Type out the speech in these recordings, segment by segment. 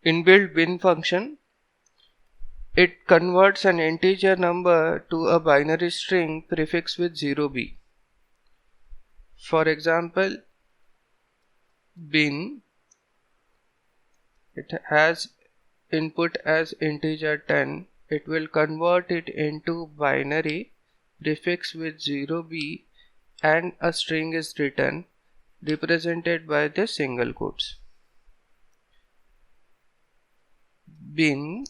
inbuilt bin function. It converts an integer number to a binary string prefixed with 0b. For example, bin, it has input as integer 10. It will convert it into binary prefix with 0b and a string is written represented by the single quotes. Bin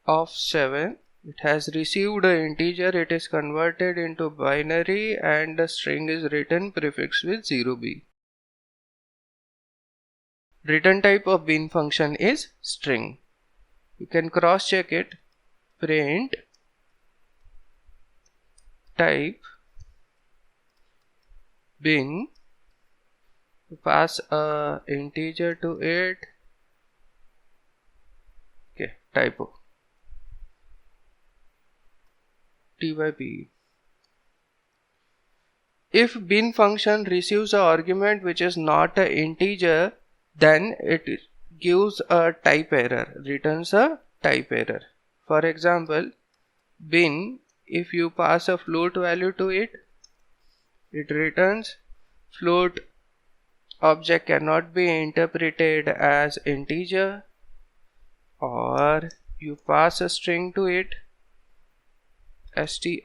of 7, it has received an integer, it is converted into binary and the string is written prefixed with 0b. Return type of bin function is string. You can cross check it. Print type bin, pass a integer to it. Okay, typo. typ. If bin function receives an argument which is not an integer, then it gives a type error, returns a type error. For example, bin, if you pass a float value to it, it returns float object cannot be interpreted as integer, or you pass a string to it, string,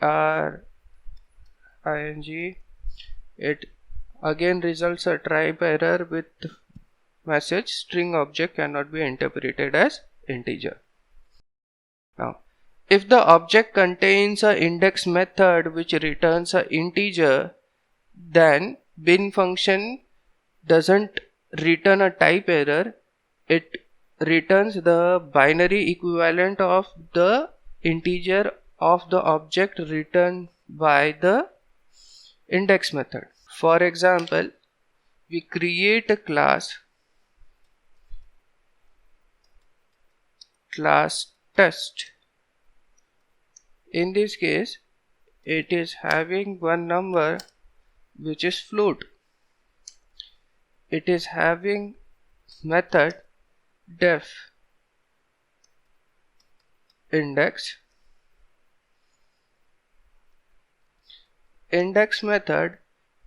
it again results a type error with message string object cannot be interpreted as integer. Now, if the object contains an index method which returns an integer, then bin function doesn't return a type error, it returns the binary equivalent of the integer of the object returned by the index method. For example, we create a class test. In this case, it is having one number which is float. It is having method def index. Index method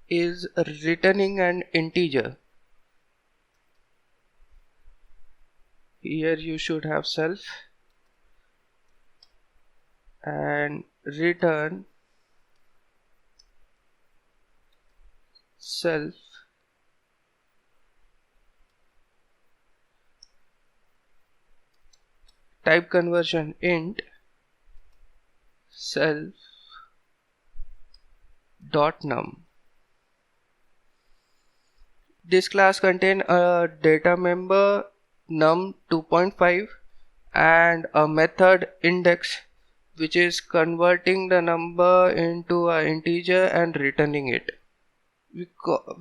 is returning an integer. Here you should have self and return self type conversion int self dot num. This class contains a data member num 2.5 and a method index which is converting the number into an integer and returning it.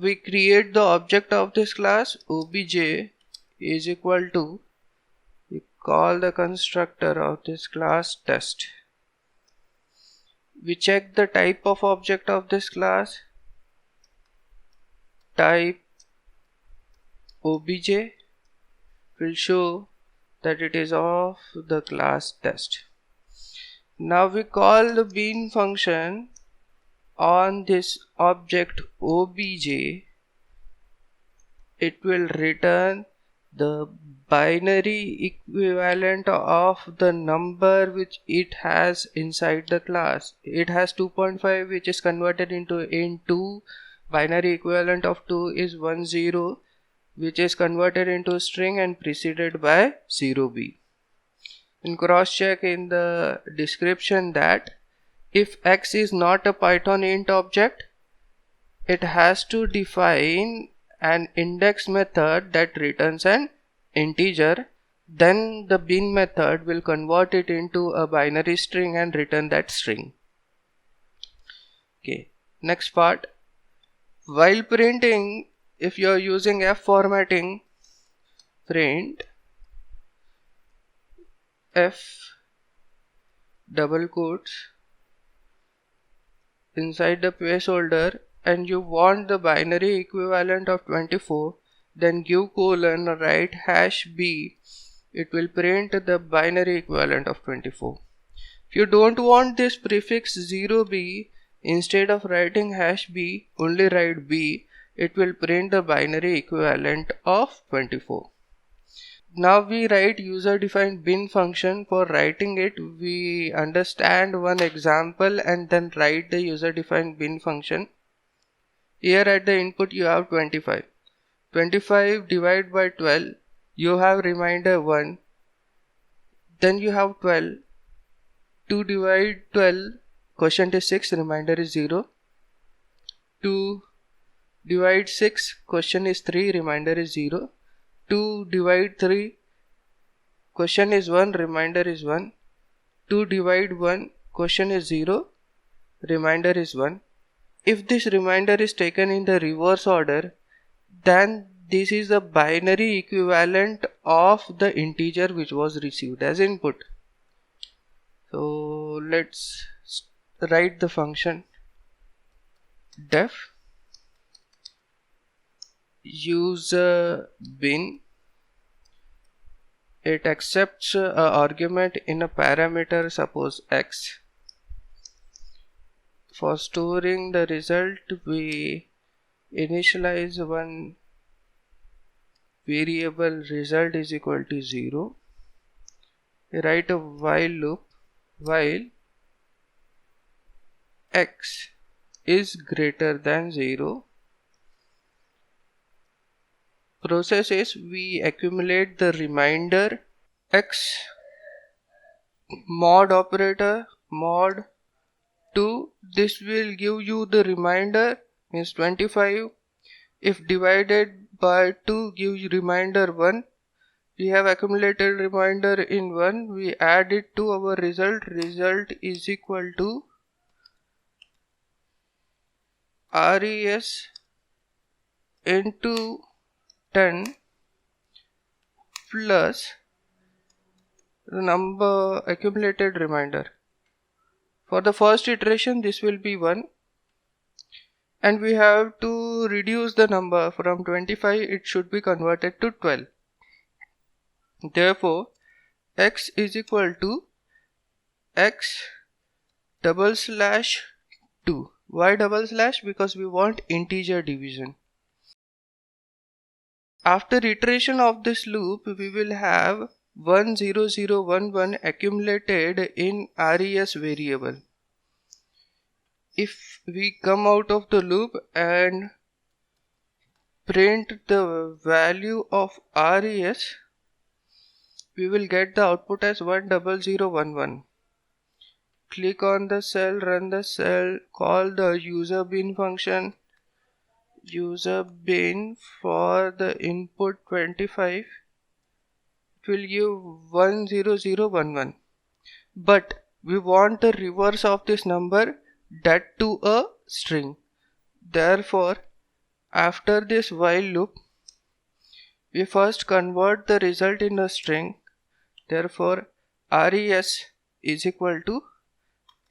We create the object of this class obj is equal to, we call the constructor of this class test. We check the type of object of this class, type obj will show that it is of the class test. Now we call the bin function on this object obj. It will return the binary equivalent of the number which it has inside the class. It has 2.5 which is converted into int 2. Binary equivalent of 2 is 10 which is converted into a string and preceded by 0b. And cross check in the description that if x is not a Python int object, it has to define an index method that returns an integer, then the bin method will convert it into a binary string and return that string. Okay, next part. While printing, if you are using F formatting, print F double quotes inside the placeholder and you want the binary equivalent of 24, then give colon, write hash b, it will print the binary equivalent of 24. If you don't want this prefix 0b, instead of writing hash b, only write b, it will print the binary equivalent of 24. Now we write user defined bin function. For writing it, we understand one example and then write the user defined bin function. Here at the input you have 25. 25 divided by 12, you have remainder 1. Then you have 12. 2 divide 12, quotient is 6, remainder is 0. 2 divide 6, quotient is 3, remainder is 0. 2 divide 3, quotient is 1, remainder is 1. 2 divide 1, quotient is 0, remainder is 1. If this remainder is taken in the reverse order, then this is the binary equivalent of the integer which was received as input. So let's write the function def user bin. It accepts an argument in a parameter, suppose x. For storing the result, we initialize one variable result is equal to 0. We write a while loop while x is greater than 0. Process is we accumulate the remainder x mod operator mod 2. This will give you the remainder means 25. If divided by 2 gives you remainder 1. We have accumulated remainder in 1. We add it to our result. Result is equal to res into 10 plus the number accumulated remainder. For the first iteration this will be 1 and we have to reduce the number from 25, it should be converted to 12. Therefore x is equal to x double slash 2. Why double slash? Because we want integer division. After iteration of this loop, we will have 1 0 0 1 1 accumulated in res variable. If we come out of the loop and print the value of res, we will get the output as 1 0 0 1 1. Click on the cell, run the cell, call the user bin function. User bin for the input 25, it will give 1 0 0 1 1, but we want the reverse of this number, that to a string. Therefore after this while loop we first convert the result in a string. Therefore res is equal to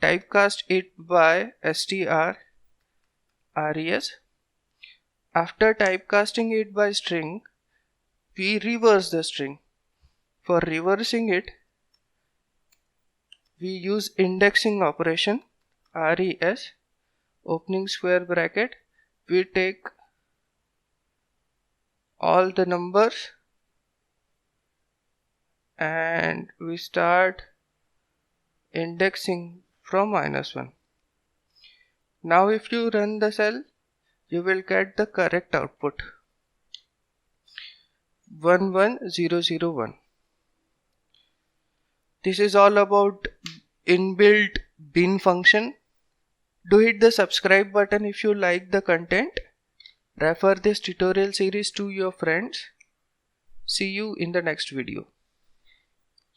typecast it by str res. After typecasting it by string, we reverse the string. For reversing it, we use indexing operation res opening square bracket. We take all the numbers and we start indexing from -1. Now if you run the cell, you will get the correct output 11001. This is all about inbuilt bin function. Do hit the subscribe button if you like the content. Refer this tutorial series to your friends. See you in the next video.